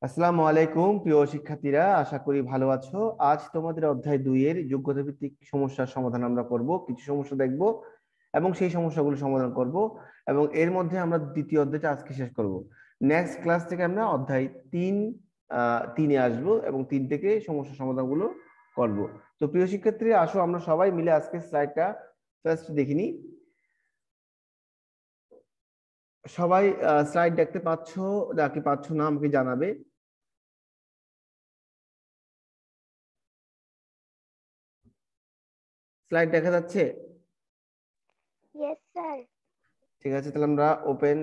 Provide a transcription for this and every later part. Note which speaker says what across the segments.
Speaker 1: আসসালামু আলাইকুম প্রিয় শিক্ষার্থীরা, আশা করি ভালো আছো। আজ তোমাদের অধ্যায় 2 এর যোগ্যতা ভিত্তিক সমস্যার সমাধান আমরা করব। কিছু সমস্যা দেখব এবং সেই সমস্যাগুলো সমাধান করব, এবং এর মধ্যে আমরা দ্বিতীয় অধ্যায়টা আজকে শেষ করব। নেক্সট ক্লাস থেকে আমরা অধ্যায় 3 আসবো এবং 3 থেকে সমস্যা সমাধানগুলো করব। তো প্রিয় শিক্ষার্থীরা, আসো আমরা সবাই মিলে আজকে স্লাইডটা ফার্স্ট দেখিনি। সবাই স্লাইড দেখতে পাচ্ছো নাকি পাচ্ছ না আমাকে জানাবে। স্লাইড দেখা যাচ্ছে?
Speaker 2: Yes, sir.
Speaker 1: ঠিক আছে, তাহলে আমরা ওপেন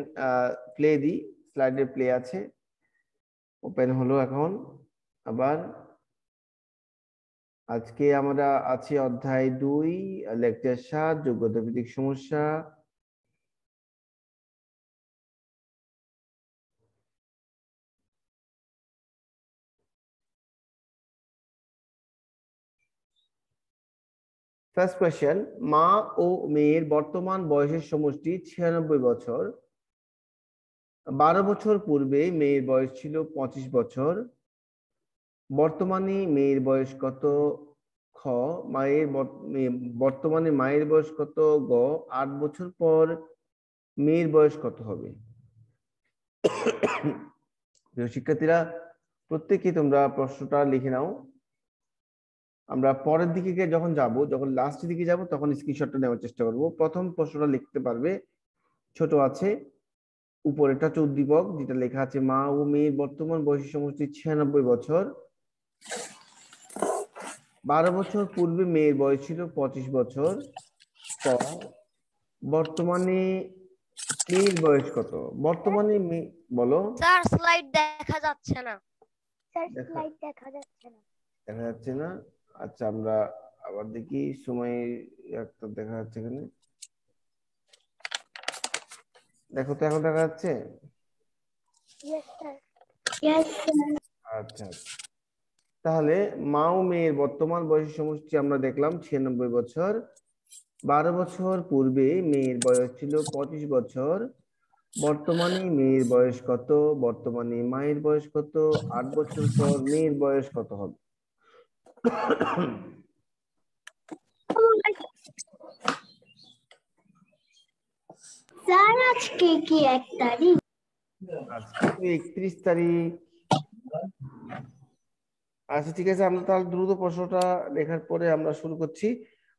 Speaker 1: প্লে দিই। স্লাইডের প্লে আছে, ওপেন হলো এখন। আবার আজকে আমরা আছি অধ্যায় 2, লেকচার 7, যোগ্যতা ভিত্তিক সমস্যা। ফার্স্ট কোয়েশ্চেন, মা ও মেয়ের বর্তমান বয়সের সমষ্টি 96 বছর। 12 বছর পূর্বে মেয়ের বয়স ছিল 25 বছর। বর্তমানে মেয়ের বয়স কত? খ, বর্তমানে মায়ের বয়স কত? গ, 8 বছর পর মেয়ের বয়স কত হবে? প্রিয় শিক্ষার্থীরা, প্রত্যেকে তোমরা প্রশ্নটা লিখে নাও। আমরা পরের দিকে যখন লাস্টের দিকে যাব তখন স্ক্রিনশটটা নেওয়ার চেষ্টা করব। প্রথম প্রশ্নটা লিখতে পারবে, ছোট আছে, উপরেটা উদ্দীপক, যেটা লেখা আছে মা ও মেয়ের বর্তমান বয়সের সমষ্টি 96 বছর। 12 বছর পূর্বে মেয়ের বয়স ছিল 25 বছর। ক, বর্তমানে মেয়ের বয়স কত? বর্তমানে মেয়ে, বলো।
Speaker 3: স্যার স্লাইড দেখা যাচ্ছে না।
Speaker 2: স্যার
Speaker 1: দেখা
Speaker 2: স্লাইড দেখা যাচ্ছে না।
Speaker 1: দেখা যাচ্ছে না? আচ্ছা, আমরা আবার দেখি। সময় একটা দেখা যাচ্ছে এখানে, দেখো তো এখন দেখা যাচ্ছে?
Speaker 2: Yes, sir. Yes, sir.
Speaker 1: আচ্ছা, তাহলে মা ও মেয়ের বর্তমান বয়সের সমষ্টি আমরা দেখলাম 96 বছর। 12 বছর পূর্বে মেয়ের বয়স ছিল 25 বছর। বর্তমানে মেয়ের বয়স কত? বর্তমানে মায়ের বয়স কত? 8 বছর পর মেয়ের বয়স কত হবে?
Speaker 2: স্যার আজকে কি 1 তারিখ?
Speaker 1: আজকে তো 31 তারিখ। আচ্ছা ঠিক আছে, আমরা তাহলে দ্রুত প্রশ্নটা লেখার পরে আমরা শুরু করছি।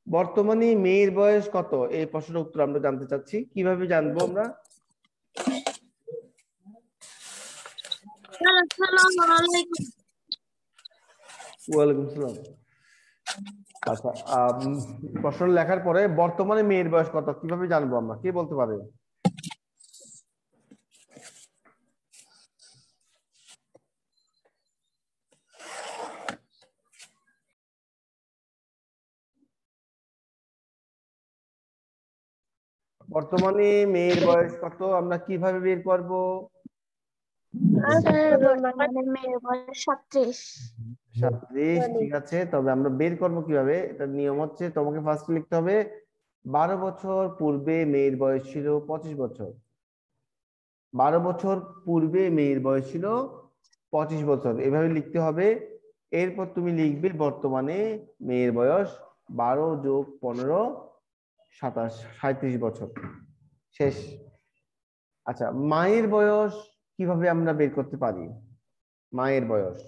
Speaker 1: বর্তমানে মেয়ের বয়স কত? এই প্রশ্নের উত্তর আমরা জানতে চাচ্ছি। কিভাবে জানবো আমরা? ওয়ালাইকুম সালাম। আচ্ছা, প্রশ্ন লেখার পরে বর্তমানে মেয়ের বয়স কত কিভাবে জানবো আমরা? কে বলতে পারে? বর্তমানে মেয়ের বয়স কত আমরা কিভাবে বের করব?
Speaker 2: স্যার বর্তমানে মেয়ের বয়স 37।
Speaker 1: 37, ঠিক আছে। তবে আমরা বের করব কিভাবে? এটা নিয়ম হচ্ছে, তোমাকে ফার্স্ট লিখতে হবে 12 বছর পূর্বে মেয়ের বয়স ছিল 25 বছর। 12 বছর পূর্বে মেয়ের বয়স ছিল 25 বছর, এভাবে লিখতে হবে। এরপর তুমি লিখবে বর্তমানে মেয়ের বয়স 12 যোগ 15 27, 37 বছর। শেষ। আচ্ছা, মায়ের বয়স কিভাবে আমরা বের করতে পারি? মায়ের বয়স,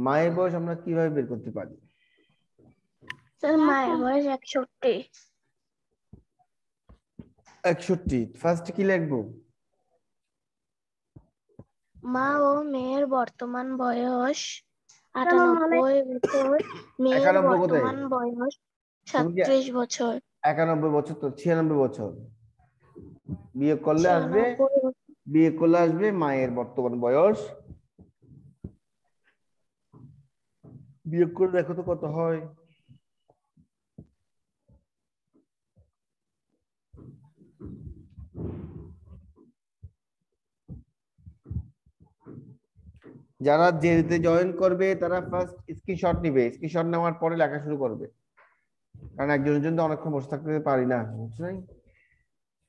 Speaker 1: মায়ের বয়স আমরা কিভাবে বের করতে পারি?
Speaker 2: স্যার মায়ের বয়স 61।
Speaker 1: 61। ফার্স্ট কি লিখবো?
Speaker 2: মা ও মেয়ের বর্তমান বয়স 98 বছর, মেয়ের
Speaker 1: 91 কোথায়?
Speaker 2: বর্তমান বয়স
Speaker 1: তুমি কি
Speaker 2: 37 বছর।
Speaker 1: 91 বছর তো 96 বছর। বিয়োগ করলে আসবে
Speaker 2: 96
Speaker 1: বিয়োগ করলে আসবে মায়ের বর্তমান বয়স। বিয়োগ করে দেখো তো কত হয়। যারা জেরিতে জয়েন করবে তারা ফার্স্ট স্ক্রিনশট নিবে, স্ক্রিনশট নেওয়ার পরে লেখা শুরু করবে। কারণ একজনের জন্য অনেকক্ষণ বসে থাকতে পারি না, বুঝছেন?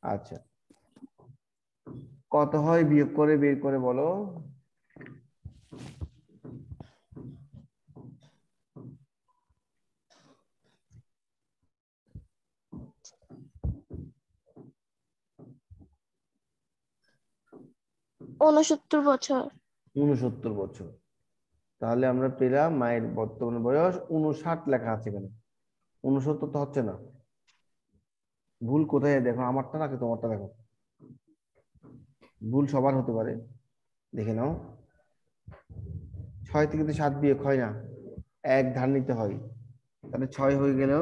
Speaker 1: আচ্ছা, কত হয় বিয়োগ করে বের করে বলো।
Speaker 2: ঊনসত্তর বছর।
Speaker 1: 69 বছর। তাহলে আমরা পেলাম মায়ের বর্তমান বয়স 59, লেখা আছে এখানে, 69 তো হচ্ছে না। ভুল কোথায় দেখো, আমারটা নাকি তোমারটা দেখো, ভুল সবার হতে পারে, দেখে নাও। 6 থেকে তো 7 বিয়োগ হয় না, এক ধার নিতে হয়। তাহলে 6 হয়ে গেল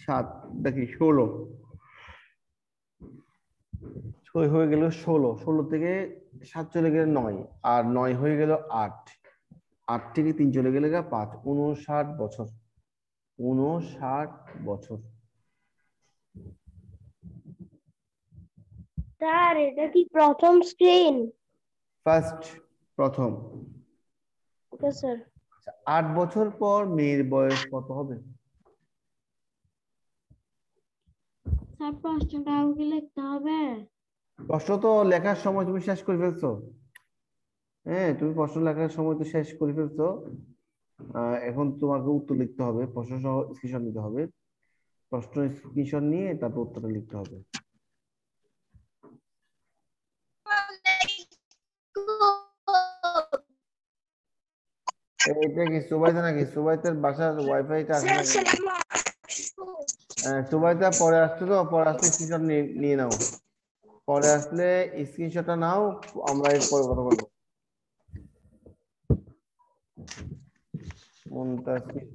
Speaker 1: 7, দেখি 16, 6 হয়ে গেল 16, 16 থেকে 7 চলে গেলে 9, আর 9 হয়ে গেল 8, 8 থেকে 3 চলে গেলে 5, 59 বছর, 59 বছর।
Speaker 2: স্যার এটা কি প্রথম স্ক্রিন?
Speaker 1: ফার্স্ট, প্রথম।
Speaker 2: Okay sir.
Speaker 1: 8 বছর পর মেয়ের বয়স কত হবে?
Speaker 2: স্যার প্রশ্নটা আগে লিখতে হবে।
Speaker 1: প্রশ্ন তো লেখার সময় তুমি শেষ করে ফেলছো। হ্যাঁ, তুমি প্রশ্ন লেখার সময় তো শেষ করে ফেলছো। এখন তোমাকে উত্তর লিখতে হবে, প্রশ্ন সহ স্ক্রিনশট নিতে হবে, প্রশ্ন স্ক্রিনশট নিয়ে তারপর উত্তরটা লিখতে হবে। এটা কি সুবাইদা নাকি? সুবাইদার বাসার ওয়াইফাইটা আছে নাকি? সুবাইদা পরে আসছে তো, পরে আসলে স্ক্রিনশট নিয়ে নাও, পরে আসলে স্ক্রিনশটটা নাও, আমরা এরপরে কথা বলবো। মুনতাসির,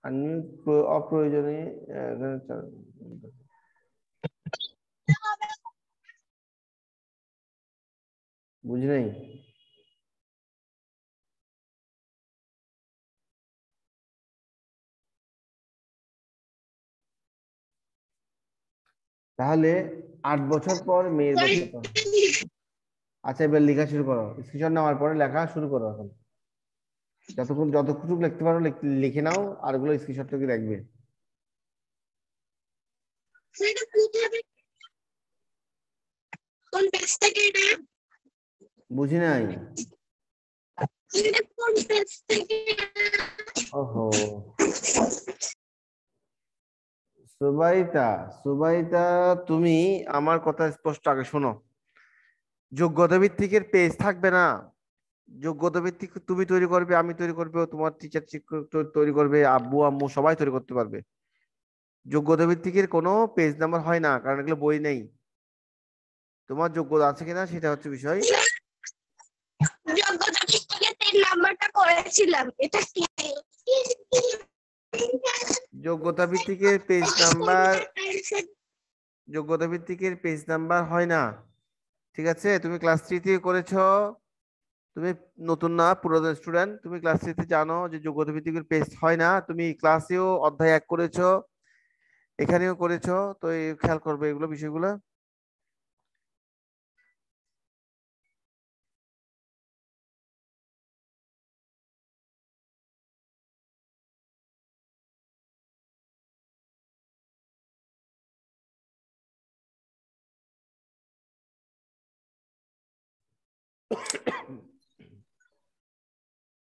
Speaker 1: আমি অপ্রয়োজনে বুঝি নাই। তাহলে 8 বছর পর মেয়ের বয়স কত? আচ্ছা, এবার লেখা শুরু করো, স্ক্রিনশট নেওয়ার পরে লেখা শুরু করো। এখন যতটুকু লিখতে পারো লিখে নাও, আর গুলো স্ক্রিনশট থেকে রাখবে। বুঝি নাই। ওহো, সুবাইতা, সুবাইতা তুমি আমার কথা স্পষ্ট আগে শোনো। যোগ্যতা ভিত্তিকের পেজ থাকবে না, যোগ্যতা ভিত্তিক তুমি তৈরি করবে, আমি তৈরি করবে, তোমার টিচার শিক্ষক তৈরি করবে, আব্বু আম্মু সবাই তৈরি করতে পারবে। যোগ্যতা ভিত্তিকের কোনো পেজ নাম্বার হয় না, কারণ এগুলো বই নেই। তোমার যোগ্যতা আছে কিনা সেটা হচ্ছে বিষয়।
Speaker 2: যোগ্যতা ভিত্তিকে 3 নাম্বারটা করেছিলাম, এটা কি?
Speaker 1: যোগ্যতা ভিত্তিকের পেজ নাম্বার, যোগ্যতা ভিত্তিকের পেজ নাম্বার হয় না, ঠিক আছে? তুমি ক্লাস 3 থেকে করেছো, তুমি নতুন না, পুরাতন স্টুডেন্ট, তুমি ক্লাস 3 তে জানো যে যোগ্যতা ভিত্তিকের পেজ হয় না। তুমি ক্লাসেও অধ্যায় 1 করেছো, এখানেও করেছো, তো খেয়াল করবে এগুলো বিষয়গুলো।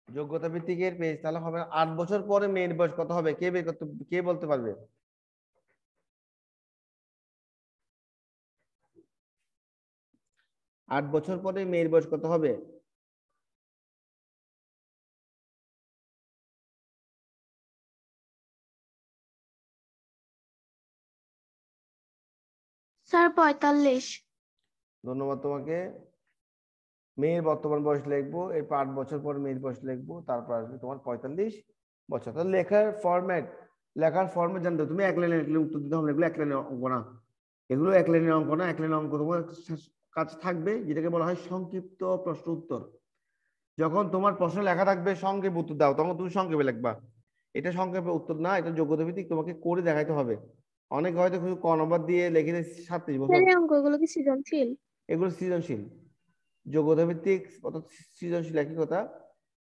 Speaker 1: যোগ্যতা ভিত্তিকের পেজ তাহলে হবে 8 বছর পরে মেয়ের বয়স কত হবে, কে বের করতে, কে বলতে পারবে? 8 বছর পরে মেয়ের বয়স কত হবে?
Speaker 2: স্যার 45।
Speaker 1: ধন্যবাদ তোমাকে। মেয়ের বর্তমান বয়স লিখবো, এরপর 8 বছর পর মেয়ের বয়স লিখবো, তারপর আসবে তোমার 45 বছর। তাহলে লেখার ফরম্যাট জানতে হবে। তুমি এক লাইনে লিখলে উত্তর দিতে হবে, এগুলো এক লাইনের অঙ্ক না, এগুলো এক লাইনের অঙ্ক না। এক লাইনের অঙ্ক তোমার কাছে থাকবে, যেটাকে বলা হয় সংক্ষিপ্ত প্রশ্ন উত্তর। যখন তোমার প্রশ্ন লেখা থাকবে সংক্ষেপে উত্তর দাও, তখন তুমি সংক্ষেপে লিখবা। এটা সংক্ষেপে উত্তর না, এটা যোগ্যতা ভিত্তিক, তোমাকে করে দেখাইতে হবে। অনেকে হয়তো শুধু ক নম্বর দিয়ে লিখে দেয় 37 বছর,
Speaker 2: স্যার এই অঙ্কগুলো কি সৃজনশীল?
Speaker 1: এগুলো সৃজনশীল। যোগ্যতা ভিত্তিক অত সৃজনশীল একই কথা,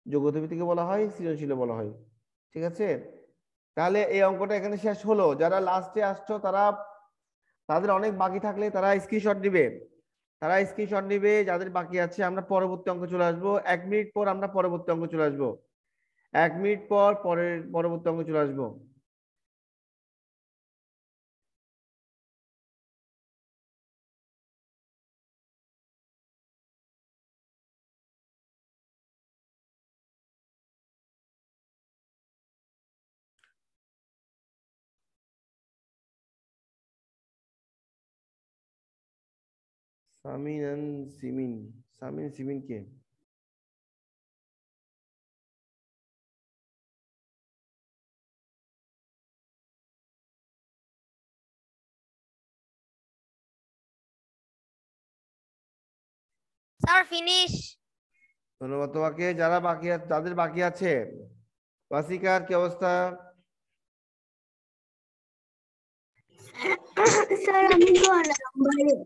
Speaker 1: যোগ্যতা ভিত্তিক বলা হয়, সৃজনশীল বলা হয়। ঠিক আছে, তাহলে এই অঙ্কটা এখানে শেষ হলো। যারা লাস্টে আসছো তারা, তাদের অনেক বাকি থাকলে তারা স্ক্রিনশট দিবে, যাদের বাকি আছে। আমরা পরবর্তী অঙ্ক চলে আসবো 1 মিনিট পর, আমরা পরবর্তী অঙ্ক চলে আসবো 1 মিনিট পর, পরবর্তী অঙ্ক চলে আসবো। সামিন এন্ড সিমিন, সামিন সিমিন কে?
Speaker 3: Sir finish.
Speaker 1: ধন্যবাদ তোমাকে। যারা বাকি আছে, যাদের বাকি আছে, ওয়াসিকার কি অবস্থা?
Speaker 2: স্যার আমি তো নাম্বারে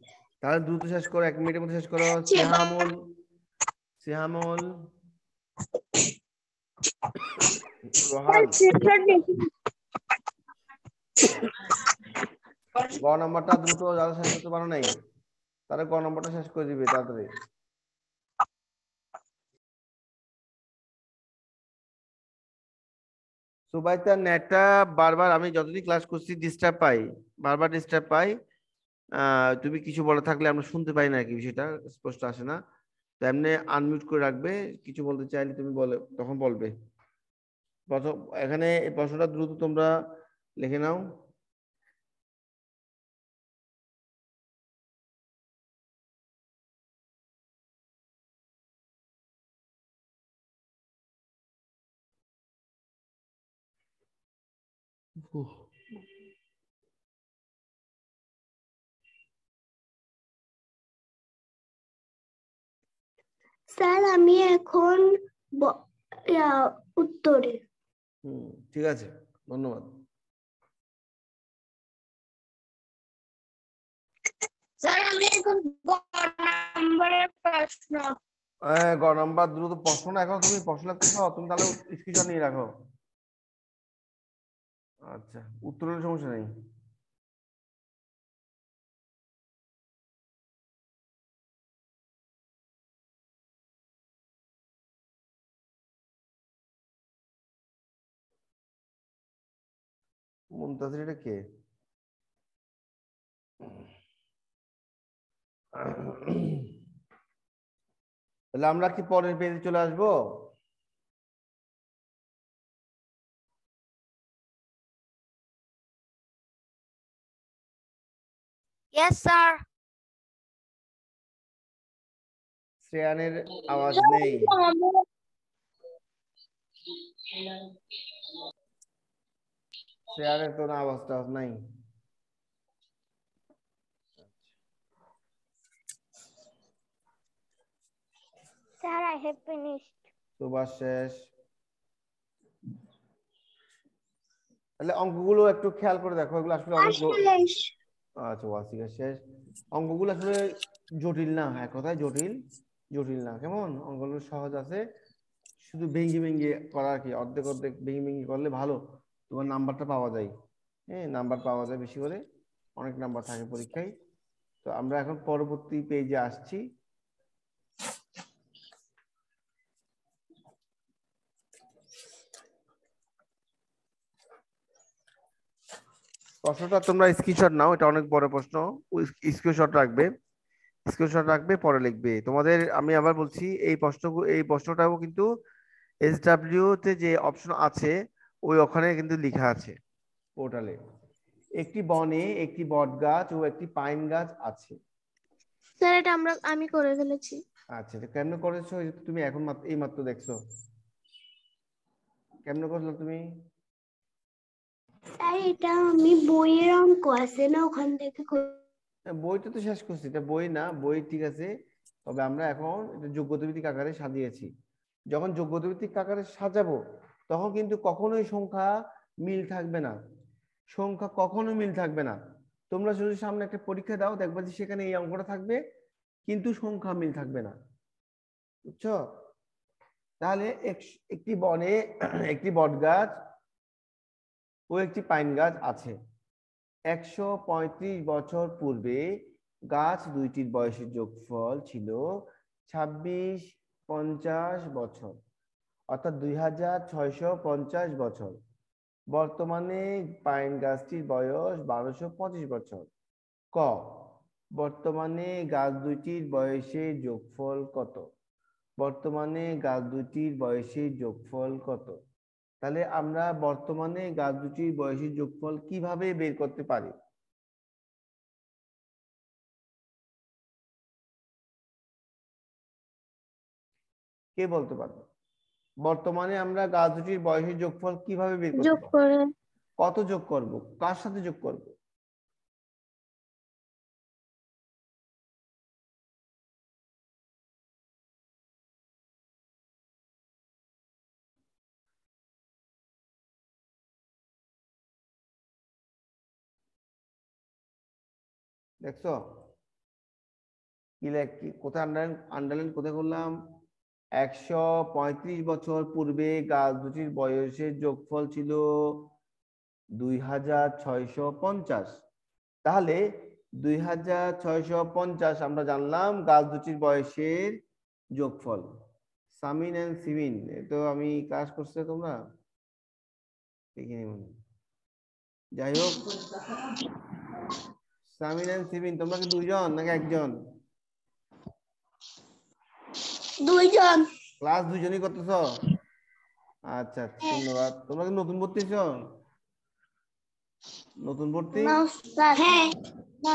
Speaker 1: তাহলে দ্রুত শেষ করো, 1 মিনিটের মধ্যে শেষ করো। সিহামুল, সিহামুল, রোহান, গ নম্বরটা দ্রুত, যারা শেষ করতে পারো নাই তারা গ নম্বরটা শেষ করে দিবে তাড়াতাড়ি। সুবাইতার নেটটা বারবার, আমি যতদিন ক্লাস করছি ডিস্টার্ব পাই, বারবার ডিস্টার্ব পাই। তুমি কিছু বলে থাকলে আমরা শুনতে পাই না, কি বিষয়টা স্পষ্ট আসে না। তো এমনি আনমিউট করে রাখবে, কিছু বলতে চাইলে তুমি বলে তখন বলবে। প্রথম এখানে এই প্রশ্নটা দ্রুত তোমরা লিখে নাও।
Speaker 2: স্যার আমি এখন উত্তরে।
Speaker 1: ঠিক আছে, ধন্যবাদ।
Speaker 2: স্যার আমি এখন নম্বরের প্রশ্ন।
Speaker 1: গ নাম্বার দ্রুত প্রশ্ন না, এখন তুমি প্রশ্ন লিখতেছ, তুমি তাহলে স্ক্রিনশট নিয়ে রাখো। আচ্ছা, উত্তরের সমস্যা নেই। মুনতাসির এটা কে? তাহলে আমরা কি পরের পেজে চলে আসবো?
Speaker 3: Yes sir.
Speaker 1: শ্রেয়ানের আওয়াজ নেই। শ্রেয়ানের তো আওয়াজটা নাই।
Speaker 2: Sir I have finished.
Speaker 1: সুবাস শেষ। তাহলে অঙ্কগুলো একটু খেয়াল করে দেখো, এগুলো আসলে অনেক আচ্ছা ওয়াসিকা শেষ। অঙ্কগুলো আসলে জটিল না, এক কথায় জটিল, জটিল না। কেমন অঙ্কগুলো সহজ আছে, শুধু ভেঙ্গি ভেঙ্গি করা আর কি, অর্ধেক অর্ধেক ভেঙ্গি ভেঙ্গি করলে ভালো, তোমার নাম্বারটা পাওয়া যায়। হ্যাঁ, নাম্বার পাওয়া যায় বেশি করে, অনেক নাম্বার থাকে পরীক্ষায়। তো আমরা এখন পরবর্তী পেজে আসছি। প্রশ্নটা তোমরা স্ক্রিনশট নাও, এটা অনেক বড় প্রশ্ন, স্ক্রিনশট রাখবে, স্ক্রিনশট রাখবে, পরে লিখবে। তোমাদের আমি আবার বলছি, এই প্রশ্নটাও কিন্তু SW তে যে অপশন আছে ওই ওখানে কিন্তু লেখা আছে পোর্টালে। একটি বনে একটি বট গাছ ও একটি পাইন গাছ আছে।
Speaker 2: স্যার এটা আমি করে ফেলেছি।
Speaker 1: আচ্ছা, এটা কেমনে করেছো? এই যে তুমি এখন এই মাত্র দেখছো, কেমনে করলে তুমি?
Speaker 2: স্যার এটা আমি বইয়ের অঙ্ক আছে না, ওখান থেকে
Speaker 1: বইটা তো শেষ করছি, এটা বই না, বই ঠিক আছে, তবে আমরা এখন এটা যোগ্যতা ভিত্তিক আকারে সাজিয়েছি। যখন যোগ্যতা ভিত্তিক আকারে সাজাবো তখন কিন্তু কখনোই সংখ্যা মিল থাকবে না, সংখ্যা কখনো মিল থাকবে না। তোমরা যদি সামনে একটা পরীক্ষা দাও দেখবা যে সেখানে এই অঙ্কটা থাকবে কিন্তু সংখ্যা মিল থাকবে না, বুঝছো? তাহলে একটি বনে একটি বট গাছ ও একটি পাইন গাছ আছে। 135 বছর পূর্বে গাছ দুইটির বয়সের যোগফল ছিল 2650 বছর, অর্থাৎ 2650 বছর। বর্তমানে পাইন গাছটির বয়স 1225 বছর। ক, বর্তমানে গাছ দুইটির বয়সের যোগফল কত? বর্তমানে গাছ দুইটির বয়সের যোগফল কত? তাহলে আমরা বর্তমানে গাছ দুটির বয়সের যোগফল কিভাবে বের করতে পারি? কে বলতে পারবে? বর্তমানে আমরা গাছ দুটির বয়সের যোগফল কিভাবে বের করতে
Speaker 2: যোগ
Speaker 1: পারি?
Speaker 2: করে
Speaker 1: কত যোগ করব, কার সাথে যোগ করব? দেখছো কি কোথায় আন্ডারলাইন কোথায় করলাম? 135 বছর পূর্বে গাছ দুটির বয়সের যোগফল ছিল 2650। তাহলে 2650 আমরা জানলাম গাছ দুটির বয়সের যোগফল। সামিন এন্ড সিমিন, তো আমি ক্লাস করছে তোমরা দেখিনি মনে হয়। যাই হোক, সামিন এন্ড সিমিন তোমরা কি দুইজন নাকি একজন?
Speaker 2: দুইজন।
Speaker 1: ক্লাস দুইজনই করতেছ? আচ্ছা আচ্ছা, ধন্যবাদ। তোমরা কি নতুন ভর্তি হইছো? নতুন ভর্তি?
Speaker 2: না স্যার, হ্যাঁ না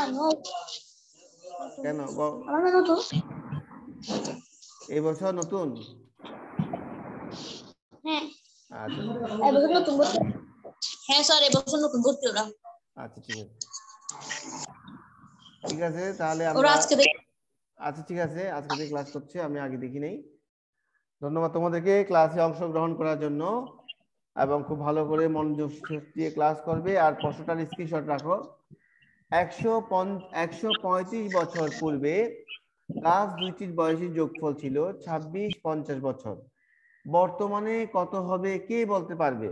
Speaker 1: কেন
Speaker 2: আমরা নতুন।
Speaker 1: এই বছর নতুন?
Speaker 2: হ্যাঁ
Speaker 1: আচ্ছা
Speaker 2: এবছর নতুন ভর্তি। হ্যাঁ স্যার এবছর নতুন ভর্তি ওরা।
Speaker 1: আচ্ছা ঠিক আছে, ঠিক আছে তাহলে
Speaker 2: ওরা
Speaker 1: আমরা
Speaker 2: আজকে
Speaker 1: আচ্ছা ঠিক আছে, আজকে থেকে ক্লাস করছে, আমি আগে দেখি নেই। ধন্যবাদ তোমাদেরকে ক্লাসে অংশগ্রহণ করার জন্য, এবং খুব ভালো করে মনোযোগ দিয়ে ক্লাস করবে আর প্রশ্নটার স্ক্রিনশট রাখো। 135 বছর পূর্বে গাছ দুইটির বয়সের যোগফল ছিল 2650 বছর। বর্তমানে কত হবে কে বলতে পারবে?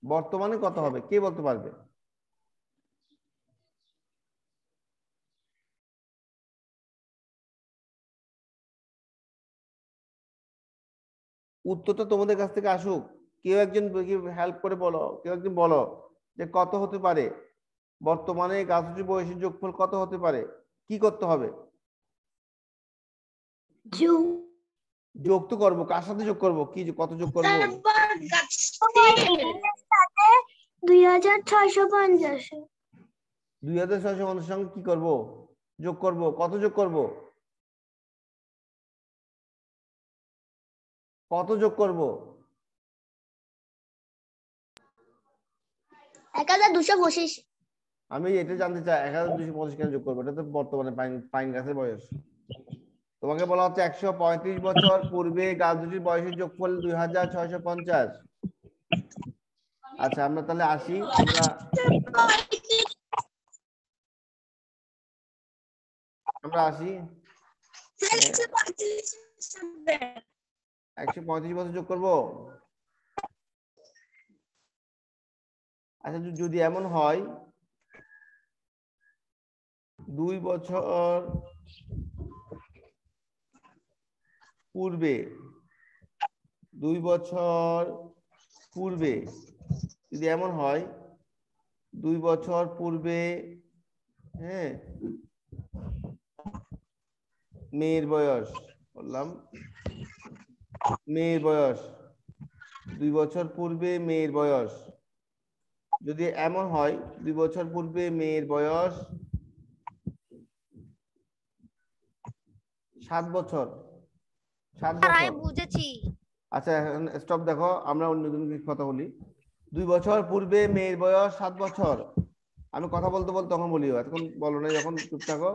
Speaker 1: বর্তমানে কত হবে কে বলতে পারবে? উত্তরটা তোমাদের কাছ থেকে আসুক, কেউ একজন হেল্প করে বলো, কেউ একজন বলো যে কত হতে পারে বর্তমানে গাছ দুটির বয়সের যোগফল কত হতে পারে, কি করতে হবে? যোগ তো করবো, কার সাথে যোগ করবো, কি কত যোগ করবো?
Speaker 2: 2650।
Speaker 1: 2650 সঙ্গে কি করব? যোগ করব, কত যোগ করব? কত যোগ করব?
Speaker 2: 1225।
Speaker 1: আমি এটা জানতে চাই 1225 কেন যোগ করবো? এটা তো বর্তমানে পাইন গাছের বয়স। তোমাকে বলা হচ্ছে 135 বছর পূর্বে গাছ দুটির বয়সের যোগফল 2650। আচ্ছা আমরা তাহলে আসি, আমরা আসি 135 বছর যোগ করব। আচ্ছা যদি এমন হয় 2 বছর পূর্বে, 2 বছর পূর্বে যদি এমন হয় 2 বছর পূর্বে, হ্যাঁ, মেয়ের বয়স বললাম, মেয়ের বয়স 2 বছর পূর্বে মেয়ের বয়স, যদি এমন হয় 2 বছর পূর্বে মেয়ের বয়স 7 বছর, 7 বছর।
Speaker 3: বুঝেছি।
Speaker 1: আচ্ছা স্টপ, দেখো আমরা অন্য কথা বলি। 2 বছর পূর্বে মেয়ের বয়স 7 বছর, আমি কথা বলতে বলতে তখন বলিও, এখন বলো না যখন চুপ থাকো।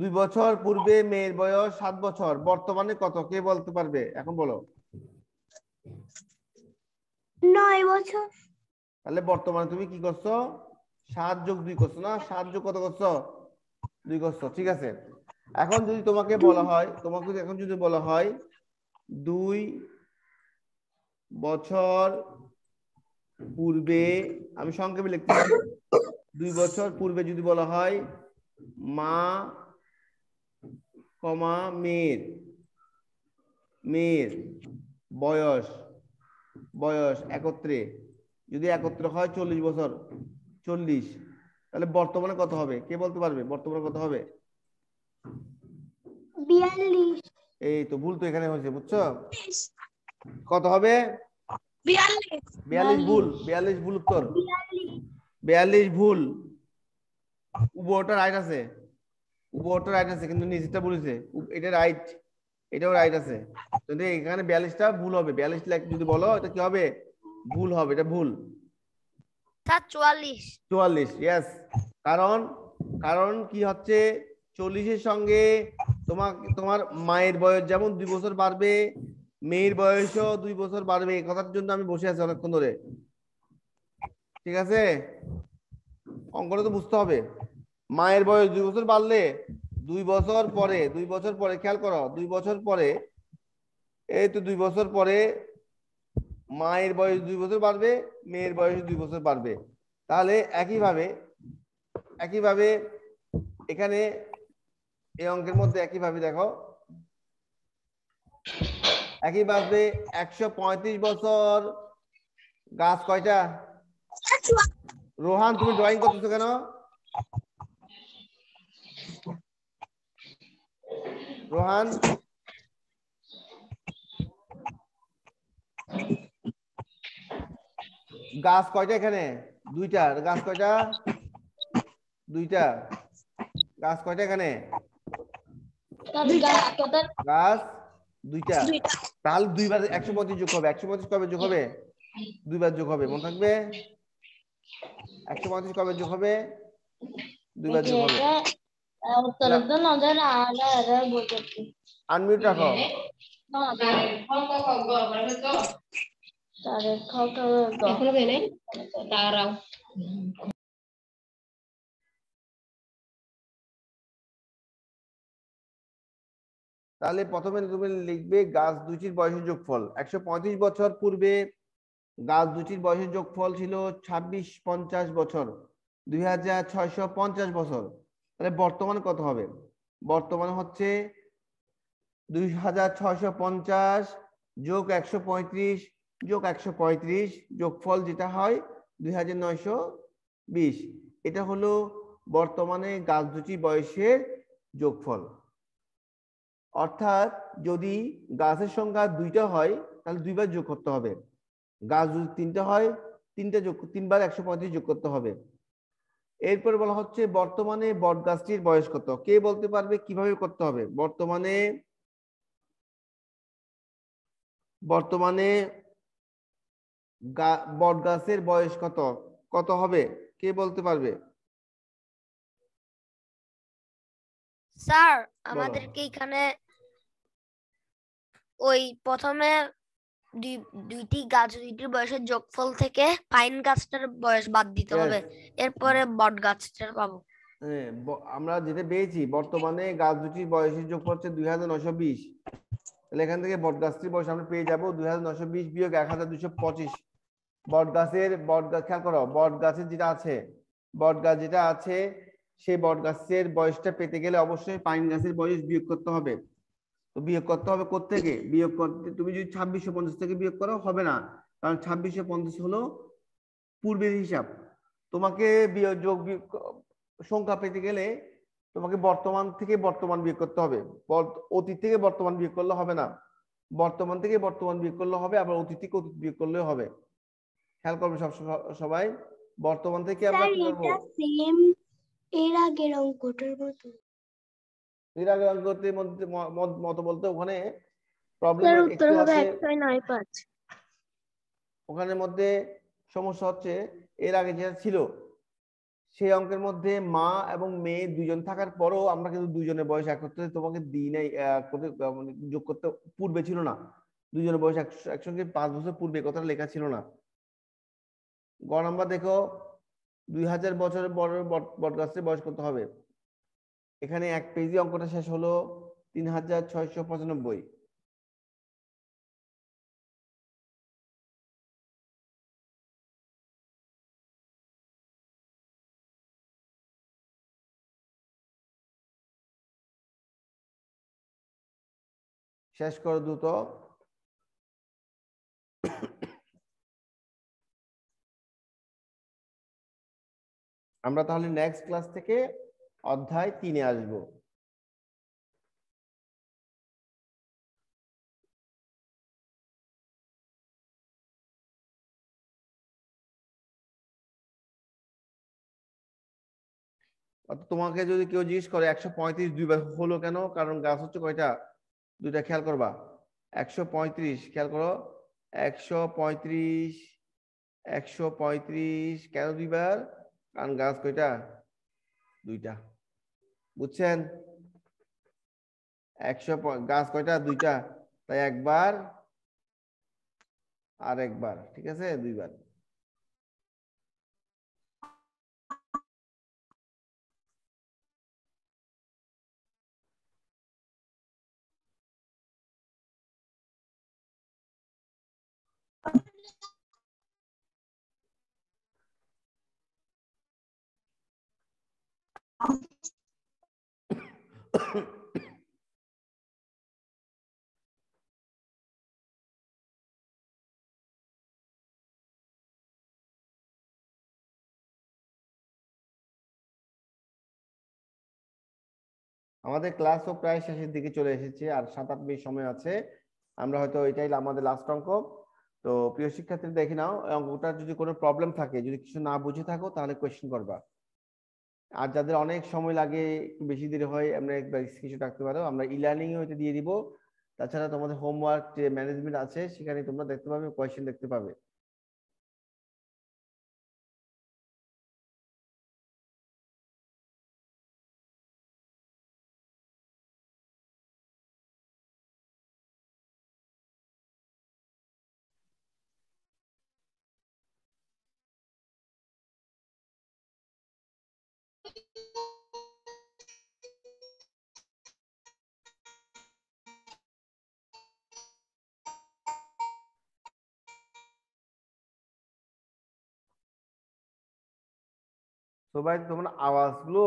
Speaker 1: 2 বছর পূর্বে মেয়ের বয়স 7 বছর, বর্তমানে কত কে বলতে পারবে? এখন বলো।
Speaker 2: 9 বছর।
Speaker 1: তাহলে বর্তমানে তুমি কি করছো? 7 যোগ 2 করছো না? 7 যোগ কত করছো? 2 করছো, ঠিক আছে। এখন যদি তোমাকে বলা হয়, তোমাকে এখন যদি বলা হয় 2 বছর পূর্বে, আমি সংক্ষেপে লিখতেছি, 2 বছর পূর্বে যদি বলা হয় মা কমা মেয়ের বয়স একত্রে, যদি একত্রে হয় 40 বছর, 40, তাহলে বর্তমানে কত হবে কে বলতে পারবে? বর্তমানে কত হবে?
Speaker 2: 42।
Speaker 1: এই তো ভুল তো এখানে হয়েছে, বুঝছো? কত হবে? 42 ভুল, 42 ভুল উত্তর, 42 ভুল। উপরটা রাইট আছে, উপরটা রাইট আছে, কিন্তু নিচেরটা বলেছে এটা রাইট, এটাও রাইট আছে। কিন্তু এখানে 42টা ভুল হবে, 42 লাখ যদি বলো এটা কি হবে? ভুল হবে, এটা ভুল।
Speaker 3: স্যার 44।
Speaker 1: 44, ইয়েস। কারণ কারণ কি হচ্ছে, 40-এর সঙ্গে তোমার মায়ের বয়স যেমন 2 বছর বাড়বে, মেয়ের বয়সও 2 বছর বাড়বে, এই কথার জন্য আমি বসে আছি অনেকক্ষণ ধরে, ঠিক আছে? অঙ্কটা তো বুঝতে হবে। মায়ের বয়স 2 বছর বাড়লে 2 বছর পরে, 2 বছর পরে খেয়াল করো, 2 বছর পরে, এই তো 2 বছর পরে মায়ের বয়স 2 বছর বাড়বে, মেয়ের বয়স 2 বছর বাড়বে। তাহলে একইভাবে এখানে এই অঙ্কের মধ্যে একইভাবে দেখো, একইভাবে 135 বছর গাছ কয়টা? রোহান তুমি ড্রয়িং করতেছো কেন? রোহান, গাছ কয়টা এখানে? 2টা। গাছ কয়টা? 2টা। গাছ কয়টা এখানে? গাছ 2টা। তাহলে 2 বার 135 যোগ হবে, 135 কবে যোগ হবে? 2 বার যোগ হবে, মনে থাকবে? 135 কবে যোগ হবে? 2 বার যোগ হবে। আনমিউট রাখো। তাহলে প্রথমে তুমি লিখবে গাছ দুইটির বয়সের যোগফল। 135 বছর পূর্বে গাছ দুইটির বয়সের যোগফল ছিল 2650 বছর, 2650 বছর। তাহলে বর্তমানে কত হবে? বর্তমানে হচ্ছে 2650 যোগ 135 যোগ 135, যোগফল যেটা হয় 2920। এটা হলো বর্তমানে গাছ দুটি বয়সের যোগফল। অর্থাৎ যদি গাছের সংখ্যা 2টা হয় তাহলে 2 বার যোগ করতে হবে, গাছ যদি 3টা হয় 3বার 135 যোগ করতে হবে। এরপর বলা হচ্ছে বর্তমানে বট গাছটির বয়স কত, কে বলতে পারবে কিভাবে করতে হবে? বর্তমানে বট গাছের বয়স কত কত হবে কে বলতে পারবে?
Speaker 3: স্যার
Speaker 1: বলো।
Speaker 3: আমাদেরকে এখানে ওই প্রথমে দুইটি দুইটির বয়সের যোগফল থেকে পাইন গাছটার বয়স বাদ দিতে হবে, এরপরে বট গাছটার পাবো।
Speaker 1: হ্যাঁ, আমরা যেটা পেয়েছি বর্তমানে গাছ দুটির বয়সের যোগফল হচ্ছে 2920। তাহলে এখান থেকে বট গাছটির বয়স আমরা পেয়ে যাবো 2920 বিয়োগ 1225। বট গাছ খেয়াল করো, বট গাছের যেটা আছে, বট গাছ যেটা আছে সেই বট গাছের বয়সটা পেতে গেলে অবশ্যই পাইন গাছের বয়স বিয়োগ করতে হবে। তো বিয়োগ করতে হবে কোত্থেকে? বিয়োগ করতে তুমি যদি 2650 থেকে বিয়োগ করো হবে না, কারণ 2650 হলো পূর্বের হিসাব। তোমাকে যোগ সংখ্যা পেতে গেলে তোমাকে বর্তমান থেকে বর্তমান বিয়োগ করতে হবে, অতীত থেকে বর্তমান বিয়োগ করলে হবে না, বর্তমান থেকে বর্তমান বিয়োগ করলে হবে, আবার অতীত থেকে অতীত বিয়োগ করলেও হবে। খেয়াল করবে সবাই, বর্তমান থেকে আমরা কি করব?
Speaker 2: এটা সেম এর আগের অঙ্কটার মতো।
Speaker 1: এর আগের অঙ্কটির মতো বলতে ওখানে প্রবলেম
Speaker 2: স্যার উত্তর
Speaker 1: একটু
Speaker 2: হবে
Speaker 1: আছে,
Speaker 2: 1695।
Speaker 1: ওখানের মধ্যে সমস্যা হচ্ছে এর আগে যেটা ছিল সেই অঙ্কের মধ্যে মা এবং মেয়ে দুজন থাকার পরও আমরা কিন্তু দুজনের বয়স এক করতে তোমাকে দিই নাই, মানে যোগ করতে পূর্বে ছিল না। দুজনের বয়স একসঙ্গে 5 বছর পূর্বে কথাটা লেখা ছিল না। গ নাম্বার দেখো, 2000 বছরের বড় বট গাছের বয়স কত হবে? এখানে এক পেজে অঙ্কটা শেষ হলো 3695। শেষ করো দ্রুত। আমরা তাহলে নেক্সট ক্লাস থেকে অধ্যায় 3-এ আসবো। তোমাকে যদি কেউ জিজ্ঞেস করে 135 দুইবার হলো কেন, কারণ গাছ হচ্ছে কয়টা? দুইটা, খেয়াল করবা। 135 খেয়াল করো, 135 135 কেন দুইবার? কারণ গাছ কয়টা? দুইটা। বুঝছেন? 100 গাছ কয়টা? দুইটা, তাই একবার আর একবার, ঠিক আছে, দুইবার। আমাদের ক্লাসও প্রায় শেষের দিকে চলে এসেছে, আর 7-8 মিনিট সময় আছে। আমরা হয়তো এটাই আমাদের লাস্ট অঙ্ক। তো প্রিয় শিক্ষার্থী, দেখে নাও অঙ্কটার যদি কোনো প্রবলেম থাকে, যদি কিছু না বুঝে থাকো তাহলে কোয়েশ্চেন করবা। আর যাদের অনেক সময় লাগে, একটু বেশি দেরি হয়, আমরা একবার স্ক্রিনশট রাখতে পারো, আমরা ই-লার্নিং এ ওইটা দিয়ে দিব। তাছাড়া তোমাদের হোমওয়ার্ক যে ম্যানেজমেন্ট আছে সেখানে তোমরা দেখতে পাবে, কোয়েশ্চেন দেখতে পাবে। তো ভাই, তোমার আওয়াজগুলো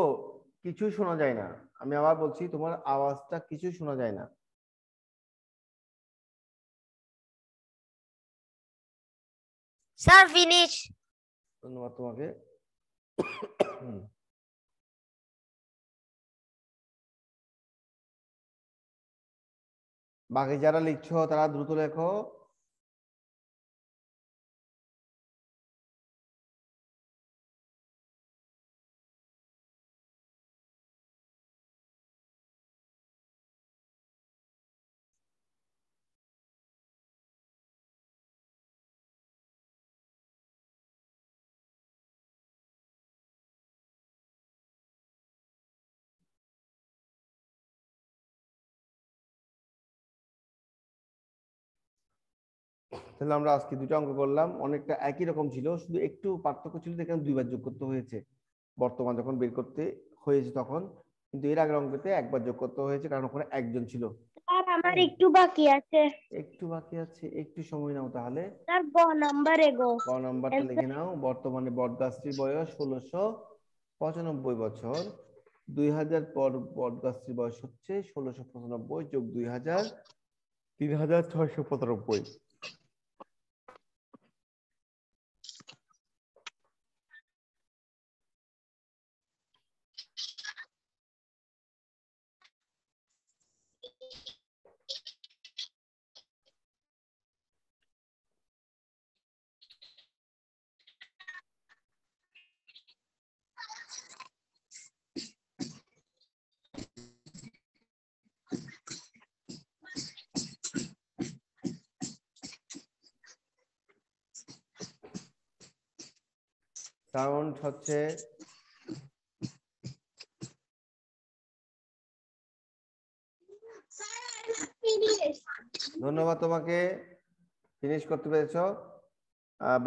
Speaker 1: কিছুই শোনা যায় না। আমি আবার বলছি, তোমার আওয়াজটা কিছুই শোনা যায় না।
Speaker 3: Sir finish.
Speaker 1: ধন্যবাদ তোমাকে। বাকি যারা লিখছো তারা দ্রুত লেখো। তাহলে আমরা আজকে দুটো অঙ্ক করলাম, অনেকটা একই রকম ছিল, শুধু একটু পার্থক্য ছিল, এখানে দুইবার যোগ করতে হয়েছে। বর্তমান যখন বের করতে হয়েছে তখন, কিন্তু এর আগের অঙ্কতে একবার যোগ করতে হয়েছে, কারণ ওখানে একজন ছিল।
Speaker 2: আর আমার একটু বাকি আছে।
Speaker 1: একটু বাকি আছে, একটু সময় নাও তাহলে।
Speaker 2: স্যার গ নাম্বারে গো।
Speaker 1: ক নাম্বারটা লিখে নাও। বর্তমানে বটগাছটির বয়স 1695 বছর। 2000 পর বটগাছটির বয়স হচ্ছে 1695 যোগ 2000, 3695। সাউন্ড হচ্ছে ধন্যবাদ তোমাকে, ফিনিশ করতে পেরেছো।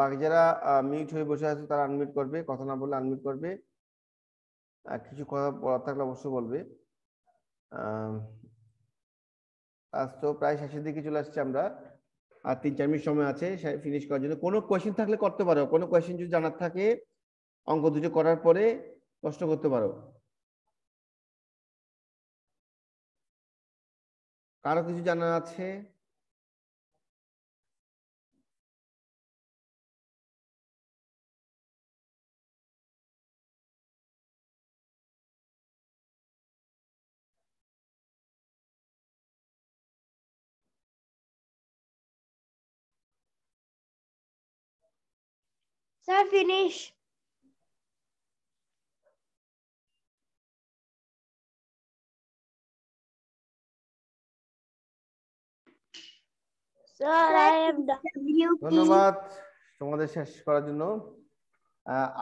Speaker 1: বাকি যারা মিউট হয়ে বসে আছে তারা আনমিউট করবে, কথা না বললে আনমিউট করবে, কিছু কথা বলার থাকলে অবশ্যই বলবে। আজ তো প্রায় শেষের দিকে চলে আসছে আমরা, আর 3-4 মিনিট সময় আছে ফিনিশ করার জন্য। কোনো কোয়েশ্চেন থাকলে করতে পারো, কোনো কোয়েশ্চেন যদি জানার থাকে অঙ্ক দুটো করার পরে প্রশ্ন করতে পারো। কারো কিছু জানার আছে?
Speaker 2: Sir finish. Sir I am
Speaker 1: ধন্যবাদ তোমাদের শেষ করার জন্য।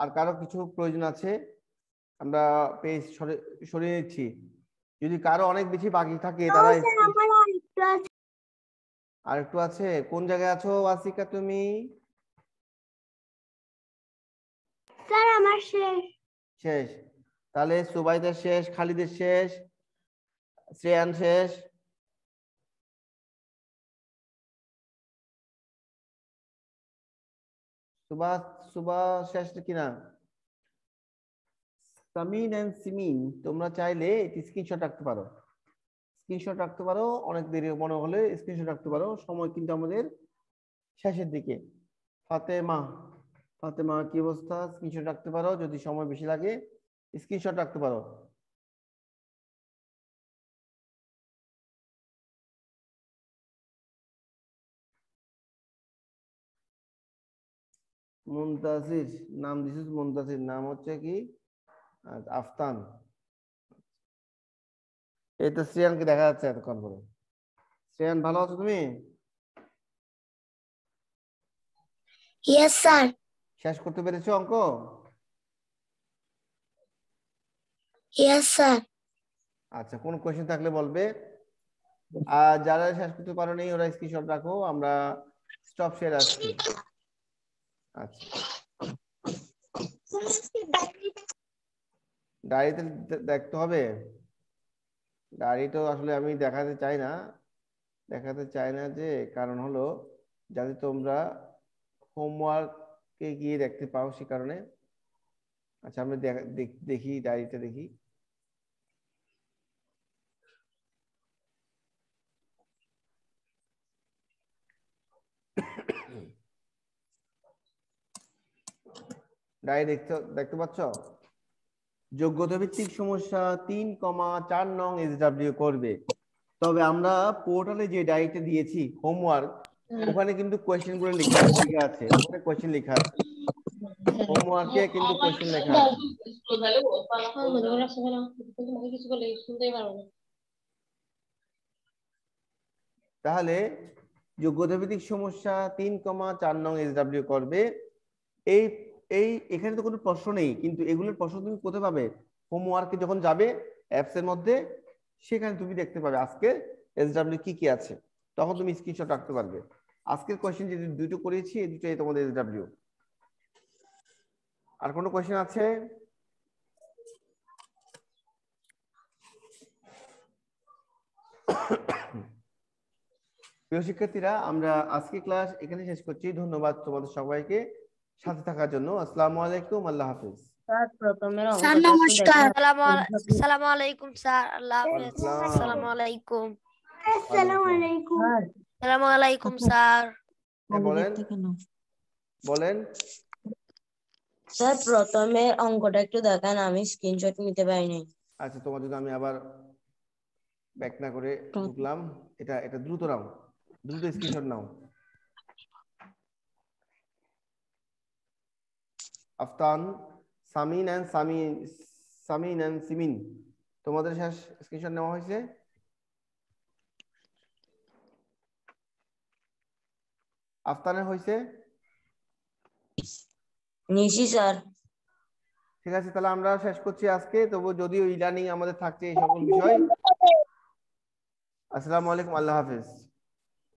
Speaker 1: আর কারো কিছু প্রয়োজন আছে? আমরা পেজ সরিয়ে নিচ্ছি। যদি কারো অনেক বেশি বাকি থাকে তারা আর একটু আছে। কোন জায়গায় আছো ওয়াসিকা তুমি?
Speaker 2: স্যার আমার শেষ।
Speaker 1: শেষ? তাহলে সুবাইদের শেষ, খালিদের শেষ, শ্রেয়ান শেষ, সুবা শেষ কিনা? সামিন এন্ড সিমিন তোমরা চাইলে স্ক্রিনশট রাখতে পারো, স্ক্রিনশট রাখতে পারো, অনেক দেরি মনে হলে স্ক্রিনশট রাখতে পারো, সময় কিন্তু আমাদের শেষের দিকে। ফাতেমা, ফাতেমা কি অবস্থা? স্ক্রিনশট রাখতে পারো, যদি সময় বেশি লাগে স্ক্রিনশট রাখতে পারো। মুনতাসির, নাম দিছিস মুনতাসির, নাম হচ্ছে কি আফতান। এই তো শ্রেয়ানকে দেখা যাচ্ছে এতক্ষণ পরে। শ্রেয়ান ভালো আছো তুমি?
Speaker 2: Yes sir.
Speaker 1: শেষ করতে পেরেছো অঙ্ক?
Speaker 2: Yes sir.
Speaker 1: আচ্ছা, কোন কোয়েশ্চেন থাকলে বলবে। আর যারা শেষ করতে পারোনি ওরা স্ক্রিনশট রাখো, আমরা স্টপ শেয়ার আসছি। আচ্ছা, ডায়েরিতে দেখতে হবে। ডায়েরি তো আসলে আমি দেখাতে চাই না যে কারণ হলো যাতে তোমরা হোমওয়ার্কে গিয়ে দেখতে পাও, সে কারণে। আচ্ছা, আমরা দেখি ডায়েরিটা দেখি। ডায়েরি দেখতে পাচ্ছ? যোগ্যতা ভিত্তিক সমস্যা 3,4 নং SW করবে। তবে আমরা পোর্টালে যে ডায়েরিটা দিয়েছি হোমওয়ার্ক, ওখানে কিন্তু কোয়েশ্চেন গুলো লেখা আছে, ওখানে কোয়েশ্চেন লেখা আছে, হোমওয়ার্কে কিন্তু কোয়েশ্চেন লেখা আছে। তাহলে যোগ্যতা ভিত্তিক সমস্যা 3,4 নং SW করবে। এই এই এখানে তো কোনো প্রশ্ন নেই, কিন্তু এগুলোর প্রশ্ন তুমি কোথায় পাবে? হোমওয়ার্কে যখন যাবে অ্যাপস এর মধ্যে, সেখানে তুমি দেখতে পাবে আজকে SW কি কি আছে, তখন তুমি স্ক্রিনশট রাখতে পারবে। আজকের কোয়েশ্চেন যে দুটো করেছি এই দুটোই তোমাদের SW। আর কোনো কোয়েশ্চেন আছে? প্রিয় শিক্ষার্থীরা, আমরা আজকে ক্লাস এখানে শেষ করছি। ধন্যবাদ তোমাদের সবাইকে সাথে থাকার জন্য। আসসালামু আলাইকুম, আল্লাহ হাফেজ।
Speaker 4: স্যার প্রথমের
Speaker 2: স্যার নমস্কার।
Speaker 3: আসসালামু আলাইকুম স্যার, আল্লাহ হাফেজ। আসসালামু আলাইকুম।
Speaker 2: আসসালামু আলাইকুম।
Speaker 3: আসসালামু আলাইকুম স্যার।
Speaker 1: বলেন বলেন।
Speaker 4: স্যার প্রথমের অঙ্কটা একটু দেখান, আমি স্ক্রিনশট নিতে পারিনি।
Speaker 1: আচ্ছা, তোমার জন্য আমি আবার ব্যাক না করে ঢুকলাম। এটা দ্রুত নাও, দ্রুত স্ক্রিনশট নাও। আফতান, সামিন এন্ড সিমিন তোমাদের শেষ স্ক্রিনশট নেওয়া হয়েছে? আফতানের হয়েছে?
Speaker 4: নিশি স্যার।
Speaker 1: ঠিক আছে, তাহলে আমরা শেষ করছি আজকে। তবু যদিও ই লার্নিং আমাদের থাকছে এই সকল বিষয়। আসসালামু আলাইকুম, আল্লাহ হাফেজ।